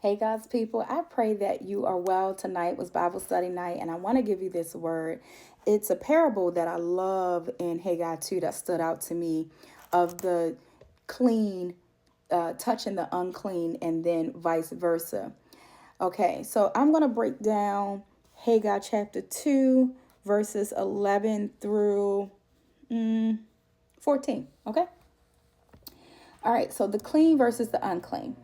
Hey, God's people, I pray that you are well. Tonight was Bible study night, and I want to give you this word. It's a parable that I love in Haggai 2 that stood out to me of the clean touching the unclean, and then vice versa. Okay, so I'm going to break down Haggai chapter 2, verses 11 through 14. Okay? All right, so the clean versus the unclean.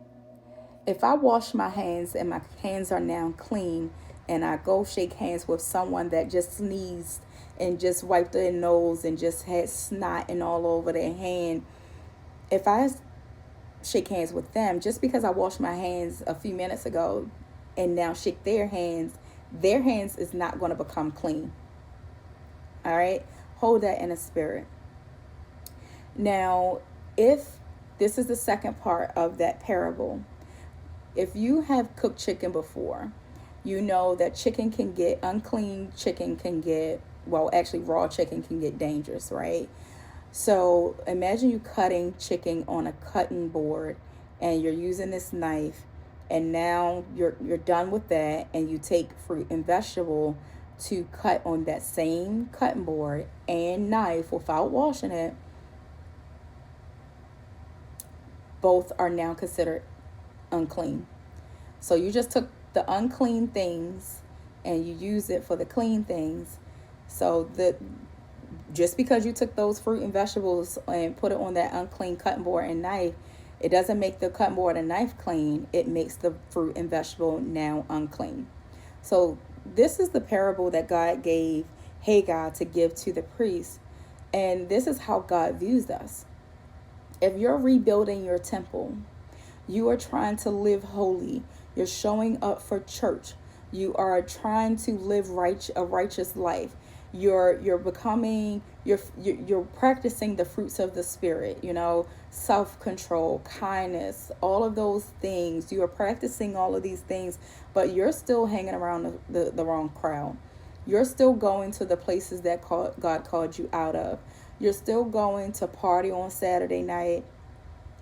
If I wash my hands and my hands are now clean, and I go shake hands with someone that just sneezed and just wiped their nose and just had snot and all over their hand, if I shake hands with them, just because I washed my hands a few minutes ago and now shake their hands is not going to become clean. All right? Hold that in a spirit. Now, if this is the second part of that parable, if you have cooked chicken before, you know that chicken can get unclean, chicken can get, well, actually, raw chicken can get dangerous, right? So imagine you cutting chicken on a cutting board, and you're using this knife, and now you're done with that, and you take fruit and vegetable to cut on that same cutting board and knife without washing it. Both are now considered unclean. So you just took the unclean things and you use it for the clean things. So just because you took those fruit and vegetables and put it on that unclean cutting board and knife, it doesn't make the cutting board and knife clean. It makes the fruit and vegetable now unclean. So this is the parable that God gave Haggai to give to the priests. And this is how God views us. If you're rebuilding your temple, you are trying to live holy. You're showing up for church. You are trying to live a righteous life. You're practicing the fruits of the spirit, self-control, kindness, all of those things. You are practicing all of these things, but you're still hanging around the wrong crowd. You're still going to the places that God called you out of. You're still going to party on Saturday night.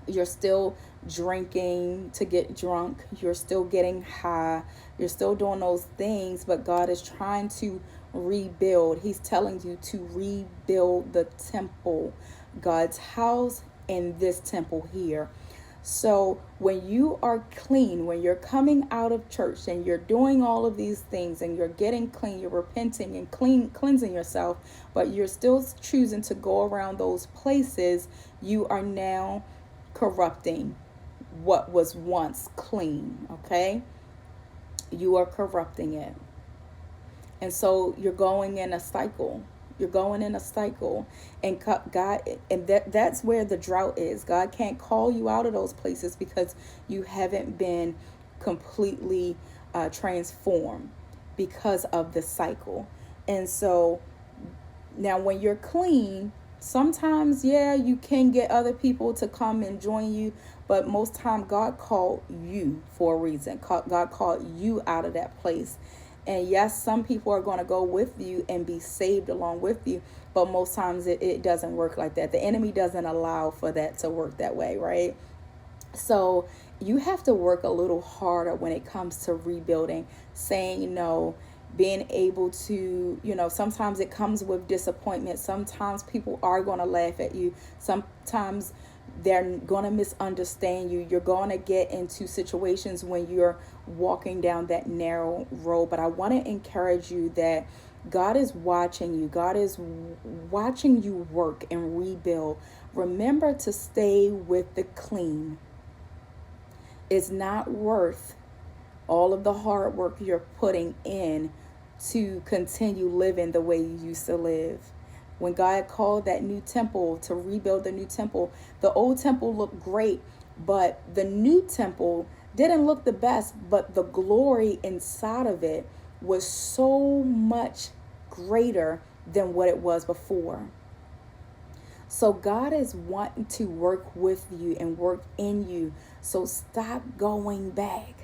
You're still drinking to get drunk. You're still getting high. You're still doing those things, but God is trying to rebuild. He's telling you to rebuild the temple, God's house, and this temple here. So when you are clean, when you're coming out of church and you're doing all of these things and you're getting clean, you're repenting and cleansing yourself, but you're still choosing to go around those places, you are now corrupting what was once clean. Okay, you are corrupting it, and so you're going in a cycle. And God, and that's where the drought is. God can't call you out of those places because you haven't been completely transformed because of the cycle. And so now when you're clean, sometimes, yeah, you can get other people to come and join you, but most time God called you for a reason. God called you out of that place. And yes, some people are going to go with you and be saved along with you, but most times it doesn't work like that. The enemy doesn't allow for that to work that way, right? So you have to work a little harder when it comes to rebuilding, saying no, being able to, sometimes it comes with disappointment. Sometimes people are going to laugh at you. Sometimes they're going to misunderstand you. You're going to get into situations when you're walking down that narrow road. But I want to encourage you that God is watching you. God is watching you work and rebuild. Remember to stay with the clean. It's not worth all of the hard work you're putting in to continue living the way you used to live. When God called that new temple to rebuild the new temple, the old temple looked great, but the new temple didn't look the best, but the glory inside of it was so much greater than what it was before. So God is wanting to work with you and work in you. So stop going back.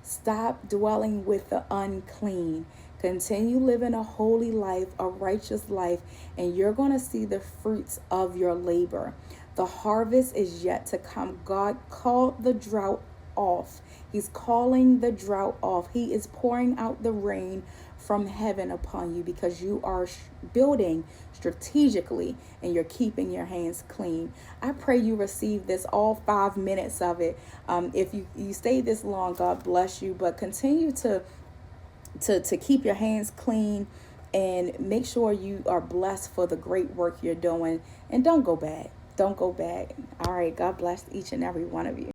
Stop dwelling with the unclean. Continue living a holy life, a righteous life, and you're going to see the fruits of your labor. The harvest is yet to come. God called the drought off. He's calling the drought off. He is pouring out the rain from heaven upon you because you are building strategically and you're keeping your hands clean. I pray you receive this, all 5 minutes of it. If you stay this long, God bless you, but continue to keep your hands clean and make sure you are blessed for the great work you're doing, and don't go back. Don't go back. All right. God bless each and every one of you.